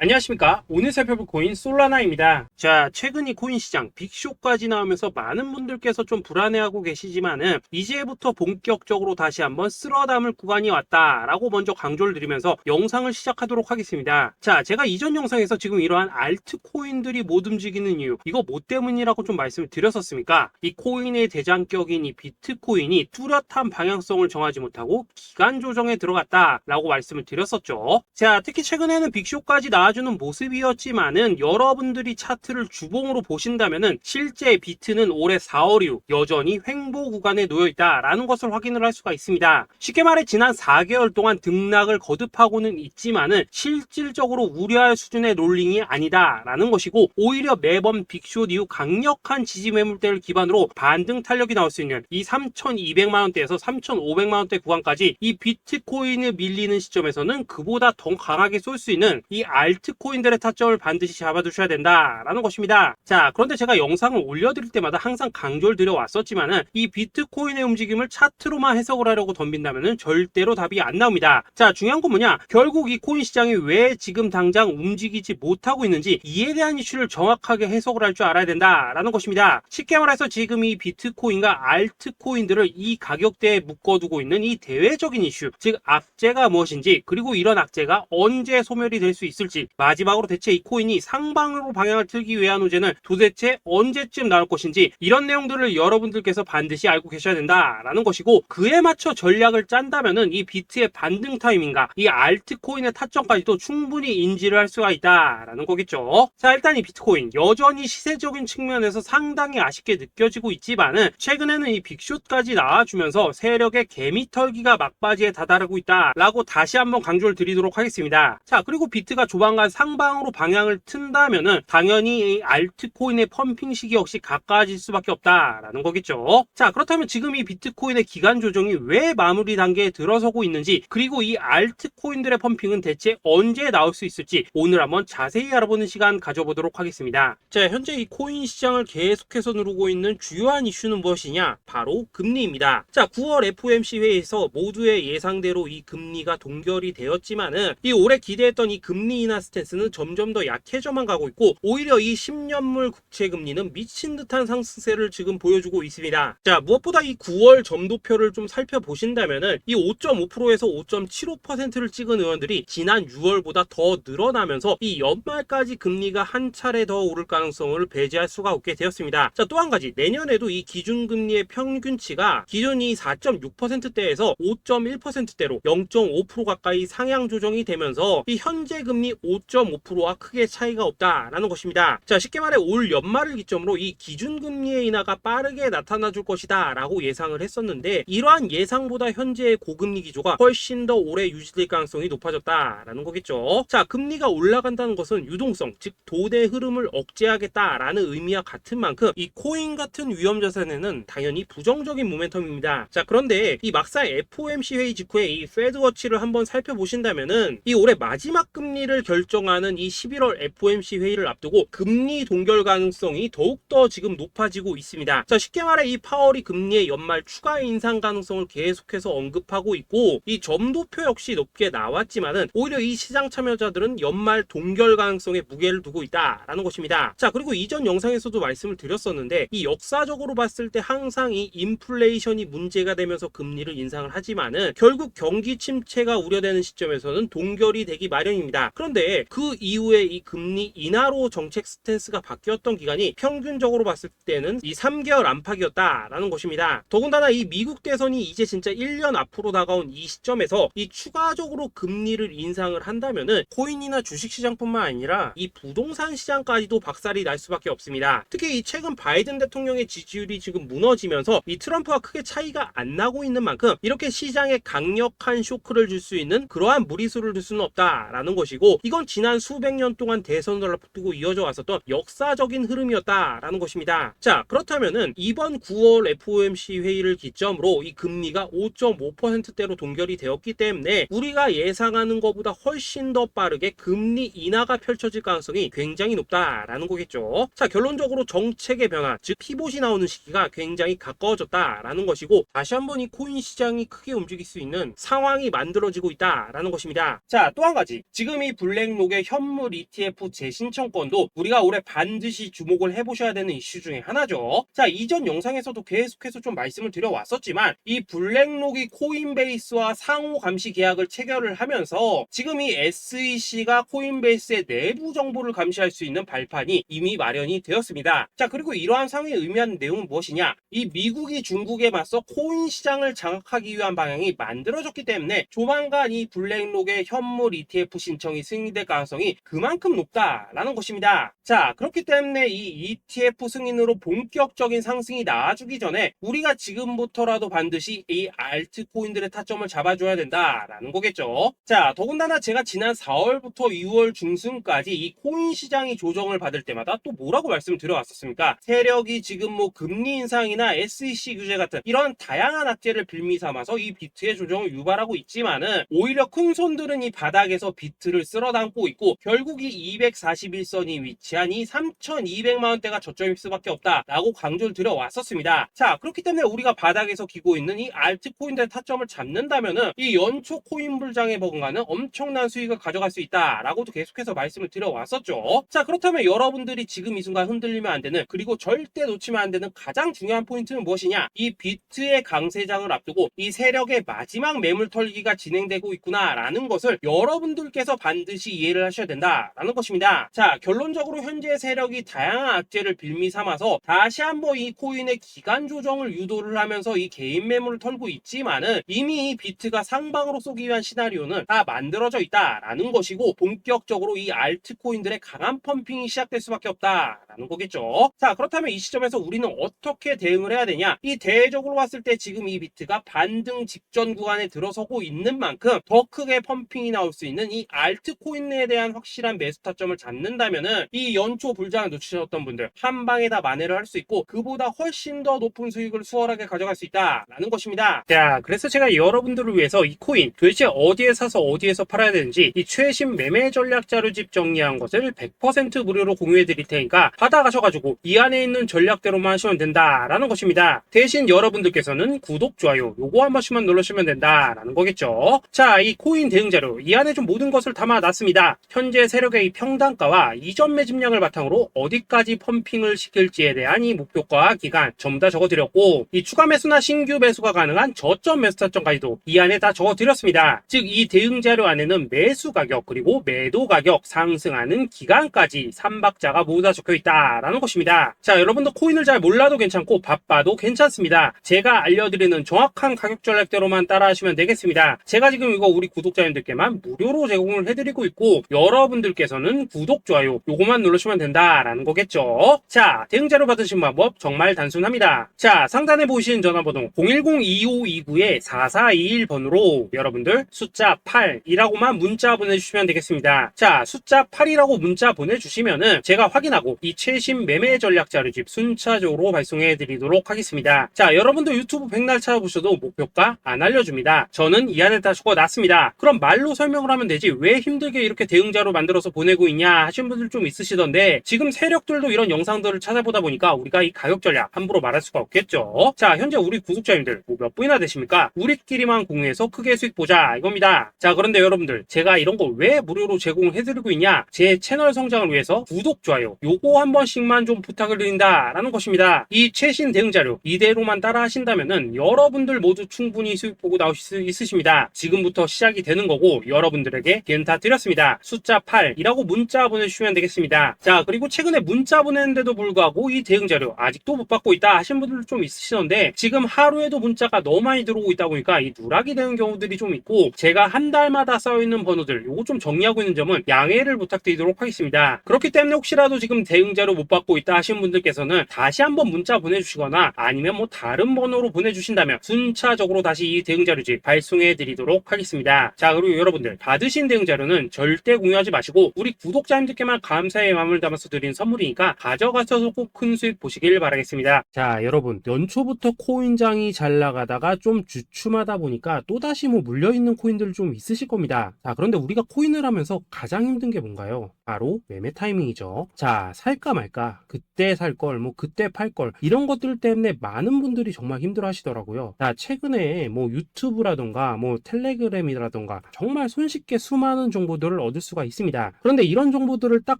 안녕하십니까. 오늘 살펴볼 코인 솔라나입니다. 자, 최근 이 코인 시장 빅쇼까지 나오면서 많은 분들께서 좀 불안해하고 계시지만은 이제부터 본격적으로 다시 한번 쓸어담을 구간이 왔다라고 먼저 강조를 드리면서 영상을 시작하도록 하겠습니다. 자, 제가 이전 영상에서 지금 이러한 알트코인들이 못 움직이는 이유, 이거 뭐 때문이라고 좀 말씀을 드렸었습니까? 이 코인의 대장격인 이 비트코인이 뚜렷한 방향성을 정하지 못하고 기간 조정에 들어갔다라고 말씀을 드렸었죠. 자, 특히 최근에는 빅쇼까지 나와주는 모습이었지만은 여러분들이 차트를 주봉으로 보신다면은 실제 비트는 올해 4월 이후 여전히 횡보 구간에 놓여 있다라는 것을 확인을 할 수가 있습니다. 쉽게 말해 지난 4개월 동안 등락을 거듭하고는 있지만은 실질적으로 우려할 수준의 롤링이 아니다라는 것이고, 오히려 매번 빅쇼 이후 강력한 지지 매물대를 기반으로 반등 탄력이 나올 수 있는 이 3,200만 원대에서 3,500만 원대 구간까지 이 비트코인을 밀리는 시점에서는 그보다 더 강하게 쏠 수 있는 이 알트코인들의 타점을 반드시 잡아두셔야 된다라는 것입니다. 자, 그런데 제가 영상을 올려드릴 때마다 항상 강조를 드려왔었지만은 이 비트코인의 움직임을 차트로만 해석을 하려고 덤빈다면은 절대로 답이 안 나옵니다. 자, 중요한 건 뭐냐? 결국 이 코인 시장이 왜 지금 당장 움직이지 못하고 있는지 이에 대한 이슈를 정확하게 해석을 할 줄 알아야 된다라는 것입니다. 쉽게 말해서 지금 이 비트코인과 알트코인들을 이 가격대에 묶어두고 있는 이 대외적인 이슈, 즉 악재가 무엇인지, 그리고 이런 악재가 언제 소멸이 될 수 있을지, 마지막으로 대체 이 코인이 상방으로 방향을 틀기 위한 호재는 도대체 언제쯤 나올 것인지, 이런 내용들을 여러분들께서 반드시 알고 계셔야 된다라는 것이고, 그에 맞춰 전략을 짠다면은 이 비트의 반등 타이밍과 이 알트코인의 타점까지도 충분히 인지를 할 수가 있다라는 거겠죠. 자, 일단 이 비트코인 여전히 시세적인 측면에서 상당히 아쉽게 느껴지고 있지만은 최근에는 이 빅숏까지 나와주면서 세력의 개미털기가 막바지에 다다르고 있다라고 다시 한번 강조를 드리도록 하겠습니다. 자, 그리고 비트가 조만간 상방으로 방향을 튼다면은 당연히 이 알트코인의 펌핑 시기 역시 가까워질 수밖에 없다라는 거겠죠. 자, 그렇다면 지금 이 비트코인의 기간 조정이 왜 마무리 단계에 들어서고 있는지, 그리고 이 알트코인들의 펌핑은 대체 언제 나올 수 있을지 오늘 한번 자세히 알아보는 시간 가져보도록 하겠습니다. 자, 현재 이 코인 시장을 계속해서 누르고 있는 주요한 이슈는 무엇이냐? 바로 금리입니다. 자, 9월 FOMC 회의에서 모두의 예상대로 이 금리가 동결이 되었지만은 이 올해 기대했던 이 금리 인하 스탠스는 점점 더 약해져만 가고 있고, 오히려 이 10년물 국채 금리는 미친 듯한 상승세를 지금 보여주고 있습니다. 자, 무엇보다 이 9월 점도표를 좀 살펴보신다면은 이 5.5%에서 5.75%를 찍은 의원들이 지난 6월보다 더 늘어나면서 이 연말까지 금리가 한 차례 더 오를 가능성을 배제할 수가 없게 되었습니다. 자, 또 한 가지, 내년에도 이 기준금리의 평균치가 기존이 4.6%대에서 5.1%대로 0.5% 가까이 상향 조정이 되면서 이 현재 금리 5.5%와 크게 차이가 없다라는 것입니다. 자, 쉽게 말해 올 연말을 기점으로 이 기준금리의 인하가 빠르게 나타나 줄 것이다 라고 예상을 했었는데, 이러한 예상보다 현재의 고금리 기조가 훨씬 더 오래 유지될 가능성이 높아졌다라는 거겠죠. 자, 금리가 올라간다는 것은 유동성, 즉 돈의 흐름을 억제하겠다라는 의미와 같은 만큼 이 코인 같은 위험자산에는 당연히 부정적인 모멘텀입니다. 자, 그런데 이 막상 FOMC 회의 직후에 이 페드워치를 한번 살펴보신다면은 이 올해 마지막 금리를 결정하는 이 11월 FOMC 회의를 앞두고 금리 동결 가능성이 더욱더 지금 높아지고 있습니다. 자, 쉽게 말해 이 파월이 금리의 연말 추가 인상 가능성을 계속해서 언급하고 있고, 이 점도표 역시 높게 나왔지만은 오히려 이 시장 참여자들은 연말 동결 가능성에 무게를 두고 있다라는 것입니다. 자, 그리고 이전 영상에서도 말씀을 드렸었는데, 이 역사적으로 봤을 때 항상 이 인플레이션이 문제가 되면서 금리를 인상을 하지만은 결국 경기 침체가 우려되는 시점에서는 동결이 되기 마련입니다. 그런데 그 이후에 이 금리 인하로 정책 스탠스가 바뀌었던 기간이 평균적으로 봤을 때는 이 3개월 안팎이었다라는 것입니다. 더군다나 이 미국 대선이 이제 진짜 1년 앞으로 다가온 이 시점에서 이 추가적으로 금리를 인상을 한다면은 코인이나 주식시장뿐만 아니라 이 부동산 시장까지도 박살이 날 수밖에 없습니다. 특히 이 최근 바이든 대통령의 지지율이 지금 무너지면서 이 트럼프와 크게 차이가 안 나고 있는 만큼 이렇게 시장에 강력한 쇼크를 줄 수 있는 그러한 무리수를 둘 수는 없다라는 것이고, 이건 지난 수백 년 동안 대선을 앞두고 이어져 왔었던 역사적인 흐름이었다라는 것입니다. 자, 그렇다면은 이번 9월 FOMC 회의를 기점으로 이 금리가 5.5%대로 동결이 되었기 때문에 우리가 예상하는 것보다 훨씬 더 빠르게 금리 인하가 펼쳐질 가능성이 굉장히 높다라는 거겠죠. 자, 결론적으로 정책의 변화, 즉 피봇이 나오는 시기가 굉장히 가까워졌다라는 것이고, 다시 한번 이 코인 시장이 크게 움직일 수 있는 상황이 만들어지고 있다라는 것입니다. 자, 또 한 가지, 지금 이 블랙 블랙록의 현물 ETF 재신청권도 우리가 올해 반드시 주목을 해보셔야 되는 이슈 중에 하나죠. 자, 이전 영상에서도 계속해서 좀 말씀을 드려왔었지만 이 블랙록이 코인베이스와 상호 감시 계약을 체결을 하면서 지금 이 SEC가 코인베이스의 내부 정보를 감시할 수 있는 발판이 이미 마련이 되었습니다. 자, 그리고 이러한 상황이 의미하는 내용은 무엇이냐? 이 미국이 중국에 맞서 코인 시장을 장악하기 위한 방향이 만들어졌기 때문에 조만간 이 블랙록의 현물 ETF 신청이 승인될 가능성이 그만큼 높다라는 것입니다. 자, 그렇기 때문에 이 ETF 승인으로 본격적인 상승이 나와주기 전에 우리가 지금부터라도 반드시 이 알트코인들의 타점을 잡아줘야 된다라는 거겠죠. 자, 더군다나 제가 지난 4월부터 6월 중순까지 이 코인 시장이 조정을 받을 때마다 또 뭐라고 말씀드려왔었습니까? 세력이 지금 뭐 금리 인상이나 SEC 규제 같은 이런 다양한 악재를 빌미 삼아서 이 비트의 조정을 유발하고 있지만은 오히려 큰 손들은 이 바닥에서 비트를 쓸어 담고 있고 결국 이 241선이 위치한 이 3,200만 원대가 저점일 수밖에 없다라고 강조를 드려왔었습니다. 자, 그렇기 때문에 우리가 바닥에서 기고 있는 이 알트코인들의 타점을 잡는다면은 이 연초 코인 불장에 버금가는 엄청난 수익을 가져갈 수 있다라고도 계속해서 말씀을 드려왔었죠. 자, 그렇다면 여러분들이 지금 이 순간 흔들리면 안 되는, 그리고 절대 놓치면 안 되는 가장 중요한 포인트는 무엇이냐? 이 비트의 강세장을 앞두고 이 세력의 마지막 매물 털기가 진행되고 있구나라는 것을 여러분들께서 반드시 이해를 하셔야 된다라는 것입니다. 자, 결론적으로 현재 세력이 다양한 악재를 빌미 삼아서 다시 한번 이 코인의 기간 조정을 유도를 하면서 이 개인 매물을 털고 있지만은 이미 이 비트가 상방으로 쏘기 위한 시나리오는 다 만들어져 있다라는 것이고 본격적으로 이 알트코인들의 강한 펌핑이 시작될 수밖에 없다라는 거겠죠. 자, 그렇다면 이 시점에서 우리는 어떻게 대응을 해야 되냐? 이 대외적으로 봤을 때 지금 이 비트가 반등 직전 구간에 들어서고 있는 만큼 더 크게 펌핑이 나올 수 있는 이 알트코인에 대한 확실한 매수 타점을 잡는다면은 이 연초 불장을 놓치셨던 분들 한 방에 다 만회를 할 수 있고 그보다 훨씬 더 높은 수익을 수월하게 가져갈 수 있다라는 것입니다. 자, 그래서 제가 여러분들을 위해서 이 코인 도대체 어디에 사서 어디에서 팔아야 되는지 이 최신 매매 전략 자료집 정리한 것을 100% 무료로 공유해 드릴 테니까 받아가셔가지고 이 안에 있는 전략대로만 하시면 된다라는 것입니다. 대신 여러분들께서는 구독, 좋아요 요거 한 번씩만 눌러주시면 된다라는 거겠죠. 자, 이 코인 대응 자료 이 안에 좀 모든 것을 담아놨습니다. 현재 세력의 이 평단가와 이전 매집량을 바탕으로 어디까지 펌핑을 시킬지에 대한 이 목표가 기간 전부 다 적어드렸고 이 추가 매수나 신규 매수가 가능한 저점 매수 타점까지도 이 안에 다 적어드렸습니다. 즉 이 대응 자료 안에는 매수 가격 그리고 매도 가격 상승하는 기간까지 3박자가 모두 다 적혀있다라는 것입니다. 자, 여러분도 코인을 잘 몰라도 괜찮고 바빠도 괜찮습니다. 제가 알려드리는 정확한 가격 전략대로만 따라하시면 되겠습니다. 제가 지금 이거 우리 구독자님들께만 무료로 제공을 해드리고 있고 여러분들께서는 구독, 좋아요 요거만 누르시면 된다라는 거겠죠. 자, 대응 자료 받으신 방법 정말 단순합니다. 자, 상단에 보이시는 전화번호 010-2529-4421번으로 여러분들 숫자 8이라고만 문자 보내주시면 되겠습니다. 자, 숫자 8이라고 문자 보내주시면은 제가 확인하고 이 최신 매매 전략 자료집 순차적으로 발송해 드리도록 하겠습니다. 자, 여러분들 유튜브 백날 찾아보셔도 목표가 안 알려줍니다. 저는 이 안에 다 적어놨습니다. 그럼 말로 설명을 하면 되지 왜 힘들게 이렇게 대응 자료 만들어서 보내고 있냐 하시는 분들 좀 있으시던데 지금 세력들도 이런 영상들을 찾아보다 보니까 우리가 이 가격 전략 함부로 말할 수가 없겠죠. 자, 현재 우리 구독자님들 몇 분이나 되십니까? 우리끼리만 공유해서 크게 수익 보자 이겁니다. 자, 그런데 여러분들 제가 이런 거 왜 무료로 제공해드리고 있냐? 제 채널 성장을 위해서 구독, 좋아요 요거 한 번씩만 좀 부탁을 드린다라는 것입니다. 이 최신 대응 자료 이대로만 따라 하신다면은 여러분들 모두 충분히 수익 보고 나오실 수 있으십니다. 지금부터 시작이 되는 거고 여러분들에게 기회는 다 드렸습니다. 숫자 8이라고 문자 보내주시면 되겠습니다. 자, 그리고 최근에 문자 보냈는데도 불구하고 이 대응 자료 아직도 못 받고 있다 하신 분들 좀 있으시던데 지금 하루에도 문자가 너무 많이 들어오고 있다 보니까 이 누락이 되는 경우들이 좀 있고 제가 한 달마다 쌓여있는 번호들 요거 좀 정리하고 있는 점은 양해를 부탁드리도록 하겠습니다. 그렇기 때문에 혹시라도 지금 대응 자료 못 받고 있다 하신 분들께서는 다시 한번 문자 보내주시거나 아니면 뭐 다른 번호로 보내주신다면 순차적으로 다시 이 대응 자료집 발송해 드리도록 하겠습니다. 자, 그리고 여러분들 받으신 대응 자료는 절대 공유하지 마시고 우리 구독자님들께만 감사의 마음을 담아서 드린 선물이니까 가져가셔서 꼭 큰 수익 보시길 바라겠습니다. 자, 여러분 연초부터 코인장이 잘 나가다가 좀 주춤하다 보니까 또다시 뭐 물려있는 코인들 좀 있으실 겁니다. 자, 그런데 우리가 코인을 하면서 가장 힘든 게 뭔가요? 바로 매매 타이밍이죠. 자, 살까 말까 그때 살걸 뭐 그때 팔걸 이런 것들 때문에 많은 분들이 정말 힘들어 하시더라고요. 자, 최근에 뭐 유튜브라던가 뭐 텔레그램이라던가 정말 손쉽게 수많은 정보들을 얻을 수가 있습니다. 그런데 이런 정보들을 딱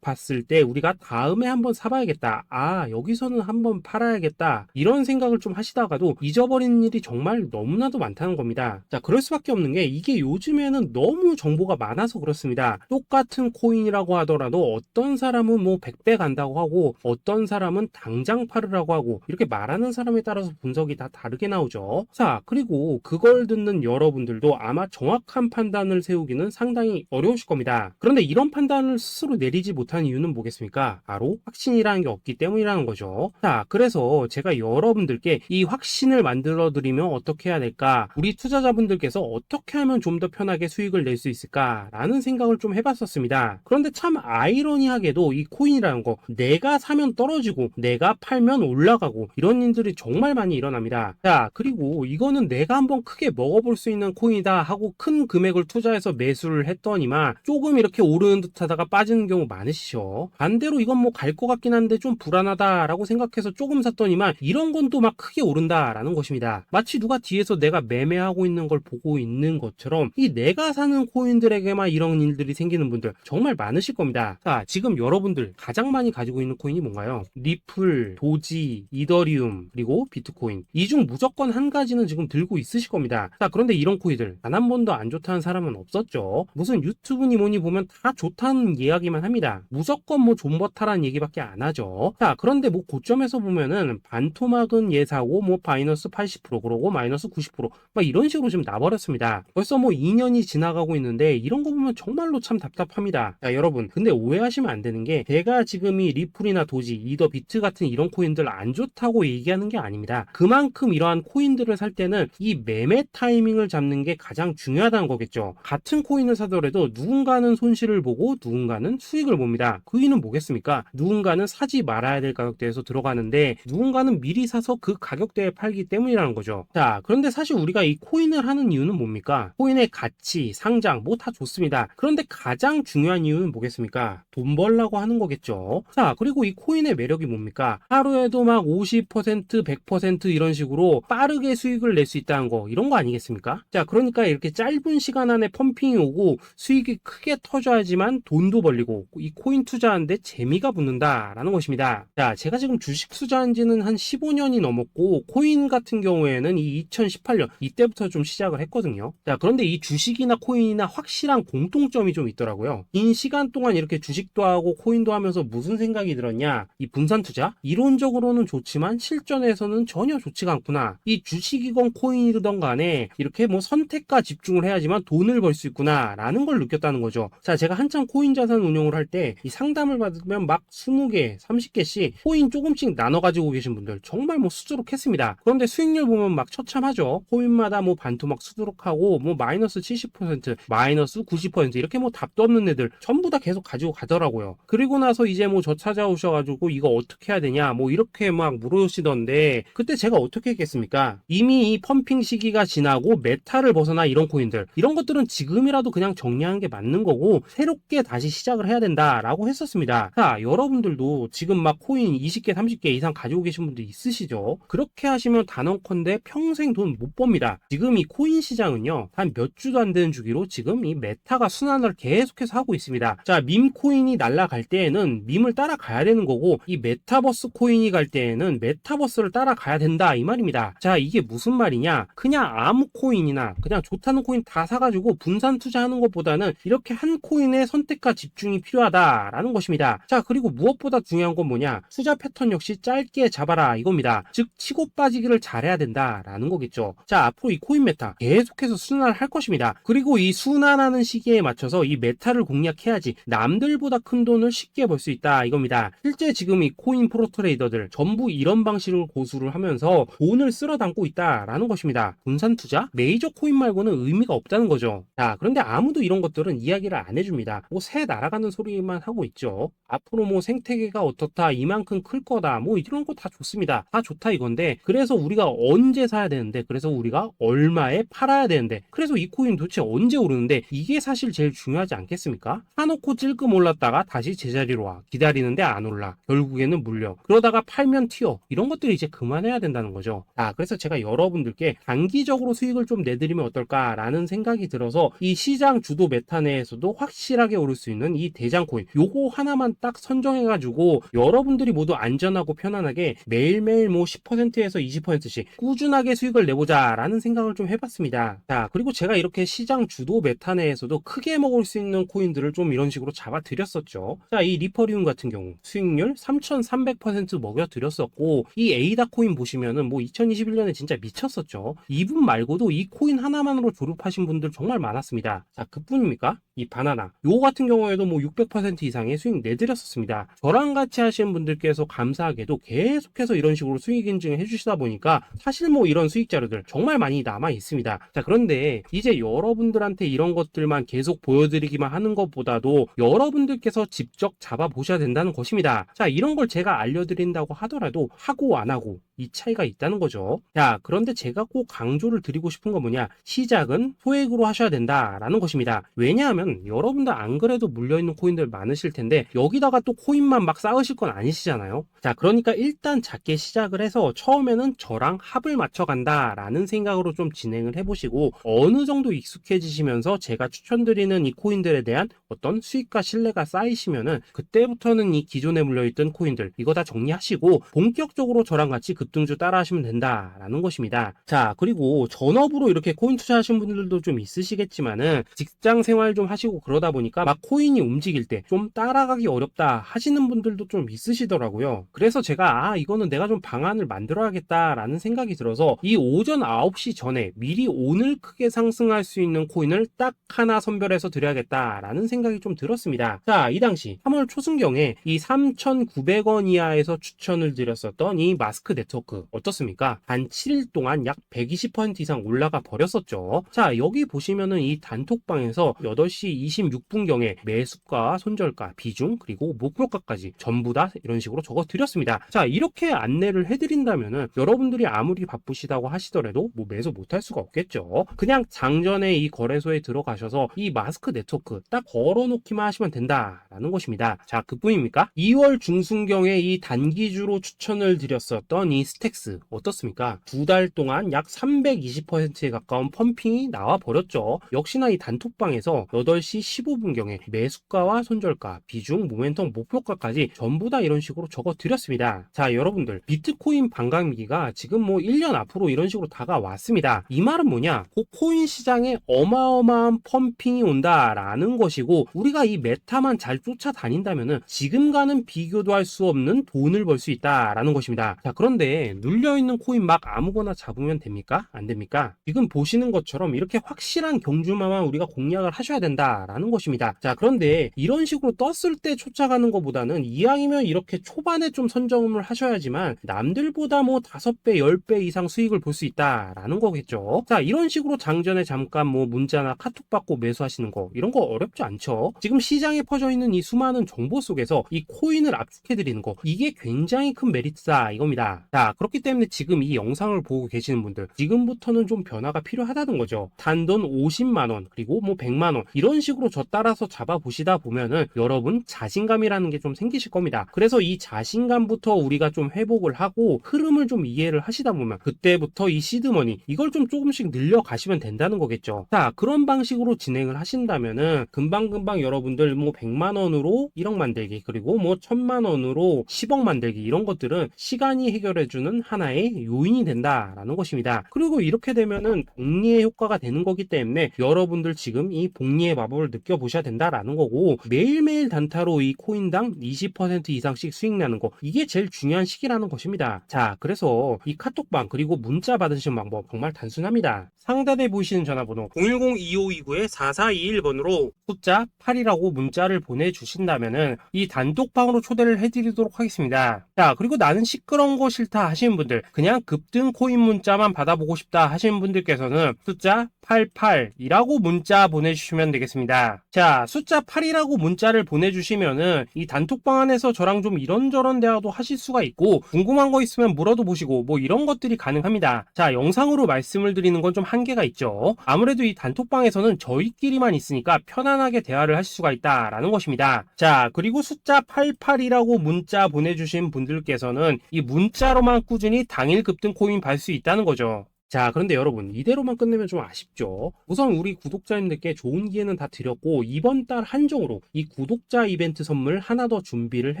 봤을 때 우리가 다음에 한번 사봐야겠다, 여기서는 한번 팔아야겠다, 이런 생각을 좀 하시다가도 잊어버리는 일이 정말 너무나도 많다는 겁니다. 자, 그럴 수밖에 없는 게 이게 요즘에는 너무 정보가 많아서 그렇습니다. 똑같은 코인이라고 하더라도 어떤 사람은 뭐 100배 간다고 하고 어떤 사람은 당장 팔으라고 하고 이렇게 말하는 사람에 따라서 분석이 다 다르게 나오죠. 자, 그리고 그걸 듣는 여러분들도 아마 정확한 판단을 세우기는 상당히 어려우실 겁니다. 그런데 이런 판단을 스스로 내리지 못한 이유는 뭐겠습니까? 바로 확신이라는 게 없기 때문이라는 거죠. 자, 그래서 제가 여러분들께 이 확신을 만들어 드리면 어떻게 해야 될까? 우리 투자자분들께서 어떻게 하면 좀 더 편하게 수익을 낼 수 있을까? 라는 생각을 좀 해봤었습니다. 그런데 참 아이러니하게도 이 코인이라는 거 내가 사면 떨어지고 내가 팔면 올라가고 이런 일들이 정말 많이 일어납니다. 자, 그리고 이거는 내가 한번 크게 먹어볼 수 있는 코인이다 하고 큰 금액을 투자해서 매수를 했더니만 조금 이렇게 오르는 듯 하다가 빠지는 경우 많으시죠. 반대로 이건 뭐 갈 것 같긴 한데 좀 불안하다 라고 생각해서 조금 샀더니만 이런 건 또 막 크게 오른다 라는 것입니다. 마치 누가 뒤에서 내가 매매하고 있는 걸 보고 있는 것처럼 이 내가 사는 코인들에게만 이런 일들이 생기는 분들 정말 많으실 겁니다. 자, 지금 여러분들 가장 많이 가지고 있는 코인이 뭔가요? 리플, 도지, 이더리움, 그리고 비트코인. 이 중 무조건 한 가지는 지금 들고 있으실 겁니다. 자, 그런데 이런 코인들 단 한 번도 안 좋다는 사람은 없었죠. 무슨 유튜브니 뭐니 보면 다 좋다는 이야기만 합니다. 무조건 뭐 존버타라는 얘기밖에 안 하죠. 자, 그런데 뭐 고점에서 보면은 반토막은 예사고 뭐 마이너스 80% 그러고 마이너스 90%막 이런 식으로 지금 나버렸습니다. 벌써 뭐 2년이 지나가고 있는데 이런 거 보면 정말로 참 답답합니다. 자, 여러분, 근데 오해하시면 안 되는 게 제가 지금 이 리플이나 도지, 이더, 비트 같은 이런 코인들 안 좋다고 얘기하는 게 아닙니다. 그만큼 이러한 코인들을 살 때는 이 매매 타이밍을 잡는 게 가장 중요하다는 거겠죠. 같은 코인을 사더라도 누군가는 손실을 보고 누군가는 수익을 봅니다. 그 이유는 뭐겠습니까? 누군가는 사지 말아야 될 가격대에서 들어가는데 누군가는 미리 사서 그 가격대에 팔기 때문이라는 거죠. 자, 그런데 사실 우리가 이 코인을 하는 이유는 뭡니까? 코인의 가치, 상장 뭐 다 좋습니다. 그런데 가장 중요한 이유는 뭐겠습니까? 돈 벌라고 하는 거겠죠. 자, 그리고 이 코인의 매력이 뭡니까? 하루에도 막 50%, 100% 이런 식으로 빠르게 수익을 낼 수 있다는 거, 이런 거 아니겠습니까? 자, 그러니까 이렇게 짧은 시간 안에 펌핑이 오고 수익이 크게 터져야지만 돈도 벌리고 이 코인 투자하는데 재미가 붙는다라는 것입니다. 자, 제가 지금 주식 투자한 지는 한 15년이 넘었고 코인 같은 경우에는 이 2018년 이때부터 좀 시작을 했거든요. 자, 그런데 이 주식이나 코인이나 확실한 공통점이 좀 있더라고요. 긴 시간 동안 이렇게 주식도 하고 코인도 하면서 무슨 생각이 들었냐? 이 분산 투자? 이론적으로는 좋지만 실전에서는 전혀 좋지가 않구나. 이 주식이건 코인이든 간에 이렇게 뭐 선택과 집중을 해야지만 돈을 벌 수 있구나 라는 걸 느꼈다는 거죠. 자, 제가 한참 코인 자산 운용을 할 때 이 상담을 받으면 막 20개, 30개씩 코인 조금씩 나눠 가지고 계신 분들 정말 뭐 수두룩했습니다. 그런데 수익률 보면 막 처참하죠. 코인마다 뭐 반토막 수두룩하고 뭐 마이너스 70%, 마이너스 90% 이렇게 뭐 답도 없는 애들 전부 다 계속 가지고 가더라고요. 그리고 나서 이제 뭐 저 찾아오셔가지고 이거 어떻게 해야 되냐 뭐 이렇게 막 물으시던데 그때 제가 어떻게 했겠습니까? 이미 이 펌핑 시기가 지나고 메타를 벗어나 이런 코인들 이런 것들은 지금이라도 그냥 정리하는 게 맞는 거고 새롭게 다시 시작을 해야 된다라고 했었습니다. 자, 여러분들도 지금 막 코인 20개, 30개 이상 가지고 계신 분들 있으시죠? 그렇게 하시면 단언컨대 평생 돈 못 법니다. 지금 이 코인 시장은요 한 몇 주도 안 되는 주기로 지금 이 메타가 순환을 계속해서 하고 있습니다. 자, 밈 코인이 날아갈 때에는 밈을 따라가야 되는 거고 이 메타버스 코인이 갈 때에는 메타버스를 따라가야 된다 이 말입니다. 자, 이게 무슨 말이냐? 그냥 아무 코인이나 그냥 좋다는 코인 다 사가지고 분산 투자하는 것보다는 이렇게 한 코인에 선택과 집중이 필요하다라는 것입니다. 자, 그리고 무엇보다 중요한 건 뭐냐? 투자 패턴 역시 짧게 잡아라 이겁니다. 즉 치고 빠지기를 잘해야 된다라는 거겠죠. 자, 앞으로 이 코인 메타 계속해서 순환을 할 것입니다. 그리고 이 순환하는 시기에 맞춰서 이 메타를 공략해야지 남들보다 큰 돈을 쉽게 벌 수 있다 이겁니다. 실제 지금 이 코인 프로 트레이더들 전부 이런 방식을 고수를 하면서 돈을 쓸어 담고 있다라는 것입니다. 분산 투자? 메이저 코인 말고는 의미가 없다는 거죠. 자, 그런데 아무도 이런 것들은 이야기를 안 해줍니다. 뭐 새 날아가는 소리만 하고 있죠. 앞으로 뭐 생태계가 어떻다, 이만큼 클 거다, 뭐 이런 거 다 좋습니다. 다 좋다 이건데 그래서 우리가 언제 사야 되는데 그래서 우리가 얼마에 팔아야 되는데 그래서 이 코인 도대체 언제 오르는데 이게 사실 제일 중요하지 않겠습니까? 사놓고 찔끔 올랐다가 다시 제자리로 와. 기다리는데 안 올라. 결국에는 물려. 그러다가 팔면 튀어. 이런 것들이 이제 그만해야 된다는 거죠. 그래서 제가 여러분들께 단기적으로 수익을 좀 내드리면 어떨까라는 생각이 들어서 이 시장 주도 메타 내에서 메타에서도 확실하게 오를 수 있는 이 대장코인, 요거 하나만 딱 선정해가지고 여러분들이 모두 안전하고 편안하게 매일매일 뭐 10%에서 20%씩 꾸준하게 수익을 내보자 라는 생각을 좀 해봤습니다. 자, 그리고 제가 이렇게 시장 주도 메타 내에서도 크게 먹을 수 있는 코인들을 좀 이런 식으로 잡아드렸었죠. 자, 이 리퍼리움 같은 경우 수익률 3300% 먹여드렸었고, 이 에이다 코인 보시면은 뭐 2021년에 진짜 미쳤었죠. 이분 말고도 이 코인 하나만으로 졸업하신 분들 정말 많았습니다. 자, 그뿐입니까? 이 바나나 요 같은 경우에도 뭐 600% 이상의 수익 내드렸었습니다. 저랑 같이 하시는 분들께서 감사하게도 계속해서 이런 식으로 수익 인증을 해주시다 보니까 사실 뭐 이런 수익 자료들 정말 많이 남아 있습니다. 자, 그런데 이제 여러분들한테 이런 것들만 계속 보여드리기만 하는 것보다도 여러분들께서 직접 잡아보셔야 된다는 것입니다. 자, 이런 걸 제가 알려드린다고 하더라도 하고 안 하고 이 차이가 있다는 거죠. 자, 그런데 제가 꼭 강조를 드리고 싶은 건 뭐냐, 시작은 소액으로 하셔야 된다라는 것입니다. 왜냐하면 여러분들 안 그래도 물려있는 코인들 많으실 텐데 여기다가 또 코인만 막 쌓으실 건 아니시잖아요. 자, 그러니까 일단 작게 시작을 해서 처음에는 저랑 합을 맞춰간다 라는 생각으로 좀 진행을 해보시고, 어느 정도 익숙해지시면서 제가 추천드리는 이 코인들에 대한 어떤 수익과 신뢰가 쌓이시면은 그때부터는 이 기존에 물려있던 코인들 이거 다 정리하시고 본격적으로 저랑 같이 급등주 따라 하시면 된다라는 것입니다. 자, 그리고 전업으로 이렇게 코인 투자하신 분들도 좀 있으시겠지만은 직장 생활 좀 하시고 그러다 보니까 막 코인이 움직일 때 좀 따라가기 어렵다 하시는 분들도 좀 있으시더라고요. 그래서 제가 이거는 내가 좀 방안을 만들어야겠다라는 생각이 들어서 이 오전 9시 전에 미리 오늘 크게 상승할 수 있는 코인을 딱 하나 선별해서 드려야겠다라는 생각이 좀 들었습니다. 자, 이 당시 3월 초순경에 이 3,900원 이하에서 추천을 드렸었던 이 마스크 네트워크 어떻습니까? 단 7일 동안 약 120% 이상 올라가 버렸었죠. 자, 여기 보시면은 이 단톡방에서 8시 26분경에 매수가, 손절가, 비중, 그리고 목표가까지 전부 다 이런 식으로 적어 드렸습니다. 자, 이렇게 안내를 해드린다면은 여러분들이 아무리 바쁘시다고 하시더라도 뭐 매수 못할 수가 없겠죠. 그냥 장전에 이 거래소에 들어가셔서 이 마스크 네트워크 딱 걸어놓기만 하시면 된다라는 것입니다. 자, 그뿐입니까? 2월 중순경에 이 단기주로 추천을 드렸었던 이 스택스 어떻습니까? 2달 동안 약 320%에 가까운 펌핑이 나와 버렸죠. 역시나 이 단톡방에서 8시 15분경에 매수가와 손절가, 비중, 모멘텀, 목표가까지 전부 다 이런 식으로 적어 드렸습니다. 자, 여러분들 비트코인 반감기가 지금 뭐 1년 앞으로 이런 식으로 다가왔습니다. 이 말은 뭐냐? 그 코인 시장에 어마어마한 펌핑이 온다라는 것이고, 우리가 이 메타만 잘 쫓아다닌다면은 지금과는 비교도 할 수 없는 돈을 벌 수 있다라는 것입니다. 자, 그런데 눌려있는 코인 막 아무거나 잡으면 됩니까? 안 됩니까? 지금 보시는 것처럼 이렇게 확실한 경주마만 우리가 공략을 하셔야 된다라는 것입니다. 자, 그런데 이런 식으로 떴을 때 쫓아가는 것보다는 이왕이면 이렇게 초반에 좀 선점을 하셔야지만 남들보다 뭐 5배, 10배 이상 수익을 볼 수 있다라는 거겠죠. 자, 이런 식으로 장전에 잠깐 뭐 문자나 카톡 받고 매수하시는 거 이런 거 어렵지 않죠. 지금 시장에 퍼져 있는 이 수많은 정보 속에서 이 코인을 압축해 드리는 거, 이게 굉장히 큰 메리트다 이겁니다. 자, 그렇기 때문에 지금 이 영상을 보고 계시는 분들 지금부터는 좀 변화가 필요하다는 거죠. 단돈 50만원 그리고 뭐 100만원 이런 식으로 저 따라서 잡아보시다 보면은 여러분 자신감이라는 게 좀 생기실 겁니다. 그래서 이 자신감부터 우리가 좀 회복을 하고 흐름을 좀 이해를 하시다 보면 그때부터 이 시드머니 이걸 좀 조금씩 늘려가시면 된다는 거겠죠. 자, 그런 방식으로 진행을 하신다면은 금방금방 여러분들 뭐 100만원으로 1억 만들기 그리고 뭐 1000만원으로 10억 만들기 이런 것들은 시간이 해결해주는 하나의 요인이 된다라는 것입니다. 그리고 이렇게 되면은 복리의 효과가 되는 거기 때문에 여러분들 지금 이 복리의 마법을 느껴보셔야 된다라는 거고, 매일매일 단타로 이 코인당 20% 이상씩 수익 나는 거, 이게 제일 중요한 시기라는 것입니다. 자, 그래서 이 카톡방 그리고 문자 받으시는 방법 정말 단순합니다. 상단에 보이시는 전화번호 010-2529-4421번으로 숫자 8이라고 문자를 보내주신다면은 이 단톡방으로 초대를 해드리도록 하겠습니다. 자, 그리고 나는 시끄러운 거 싫다 하시는 분들, 그냥 급등 코인 문자만 받아보고 싶다 하시는 분들께서는 숫자 88이라고 문자 보내주시면 되겠습니다. 자, 숫자 8이라고 문자를 보내주시면은 이 단톡방 안에서 저랑 좀 이런저런 대화도 하실 수가 있고, 궁금한 거 있으면 물어도 보시고 뭐 이런 것들이 가능합니다. 자, 영상으로 말씀을 드리는 건 좀 한계가 있죠. 아무래도 이 단톡방에서는 저희끼리만 있으니까 편안하게 대화를 하실 수가 있다라는 것입니다. 자, 그리고 숫자 88이라고 문자 보내주신 분들께서는 이 문자로만 꾸준히 당일 급등 코인 받을 수 있다는 거죠. 자, 그런데 여러분, 이대로만 끝내면 좀 아쉽죠? 우선 우리 구독자님들께 좋은 기회는 다 드렸고, 이번 달 한정으로 이 구독자 이벤트 선물 하나 더 준비를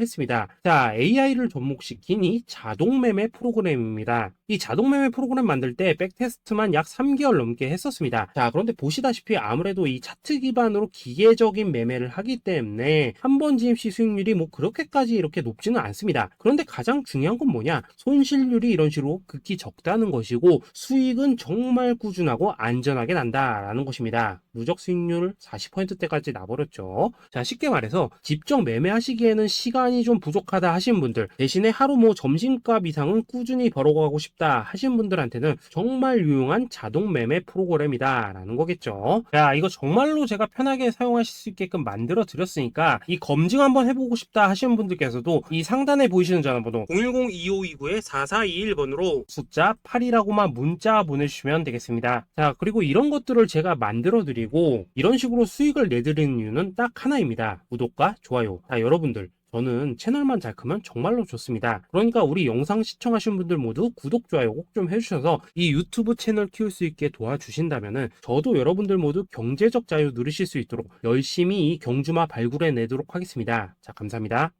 했습니다. 자, AI를 접목시킨 이 자동매매 프로그램입니다. 이 자동매매 프로그램 만들 때 백테스트만 약 3개월 넘게 했었습니다. 자, 그런데 보시다시피 아무래도 이 차트 기반으로 기계적인 매매를 하기 때문에 한 번 진입 시 수익률이 뭐 그렇게까지 이렇게 높지는 않습니다. 그런데 가장 중요한 건 뭐냐? 손실률이 이런 식으로 극히 적다는 것이고, 수익은 정말 꾸준하고 안전하게 난다라는 것입니다. 누적 수익률 40%대까지 나버렸죠. 자, 쉽게 말해서 직접 매매하시기에는 시간이 좀 부족하다 하신 분들, 대신에 하루 뭐 점심값 이상은 꾸준히 벌어가고 싶다 하신 분들한테는 정말 유용한 자동 매매 프로그램이다라는 거겠죠. 자, 이거 정말로 제가 편하게 사용하실 수 있게끔 만들어 드렸으니까 이 검증 한번 해보고 싶다 하시는 분들께서도 이 상단에 보이시는 전화번호 010-2529-4421번으로 숫자 8이라고만 문자 보내주시면 되겠습니다. 자, 그리고 이런 것들을 제가 만들어 드리고 이런 식으로 수익을 내드리는 이유는 딱 하나입니다. 구독과 좋아요. 자, 여러분들, 저는 채널만 잘 크면 정말로 좋습니다. 그러니까 우리 영상 시청하신 분들 모두 구독, 좋아요 꼭 좀 해주셔서 이 유튜브 채널 키울 수 있게 도와주신다면은 저도 여러분들 모두 경제적 자유 누리실 수 있도록 열심히 이 경주마 발굴해 내도록 하겠습니다. 자, 감사합니다.